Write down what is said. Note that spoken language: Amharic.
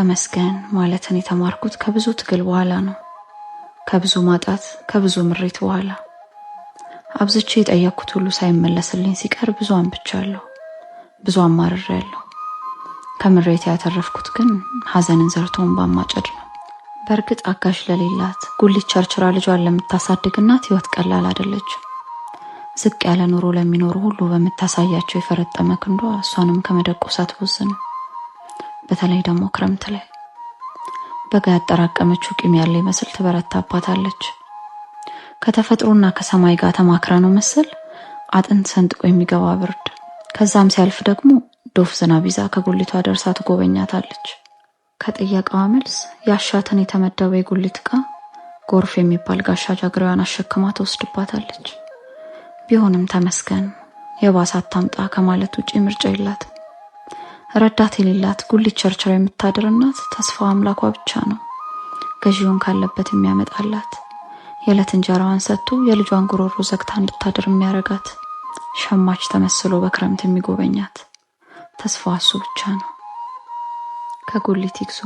ተመስገን ማለትን የተማርኩት ከብዙ ትግል በኋላ ነው። ከብዙ ማጣት፣ ከብዙ ምሬት በኋላ። አብዝቼ የጠየቅኩት ሁሉ ሳይመለስልኝ ሲቀር ብዙ አንብቻለሁ፣ ብዙ አማርሬያለሁ። ከምሬት ያተረፍኩት ግን ሐዘንን ዘርቶን ባማጨድ ነው። በእርግጥ አጋዥ ለሌላት ጉሊት ቸርችራ ልጇን ለምታሳድግ እናት ህይወት ቀላል አይደለችም። ዝቅ ያለ ኑሮ ለሚኖሩ ሁሉ በምታሳያቸው የፈረጠመ ክንዷ እሷንም ከመደቆስ አትቦዝንም። በተለይ ደግሞ ክረምት ላይ በጋ ያጠራቀመችው ቂም ያለ ይመስል ትበረታባታለች። ከተፈጥሮና ከሰማይ ጋር ተማክራ ነው መሰል አጥንት ሰንጥቆ የሚገባ ብርድ። ከዛም ሲያልፍ ደግሞ ዶፍ ዝናብ ይዛ ከጉሊቷ ደርሳ ትጎበኛታለች። ከጥያቄዋ መልስ ያሻትን የተመደበ የጉሊት ዕቃ ጎርፍ የሚባል ጋሻ ጃግሬዋን አሸክማ ትወስድባታለች። ቢሆንም ተመስገን የባሰ አታምጣ ከማለት ውጪ ምርጫ የላትም። ረዳት የሌላት ጉሊት ቸርችራ የምታድር እናት ተስፋዋ አምላኳ ብቻ ነው። ገዢውን ካለበት የሚያመጣላት፣ የዕለት እንጀራዋን ሰጥቶ የልጇን ጉሮሮ ዘግታ እንድታድር የሚያረጋት፣ ሸማች ተመስሎ በክረምት የሚጎበኛት ተስፋዋ እሱ ብቻ ነው። ከጉሊት ይግዙ።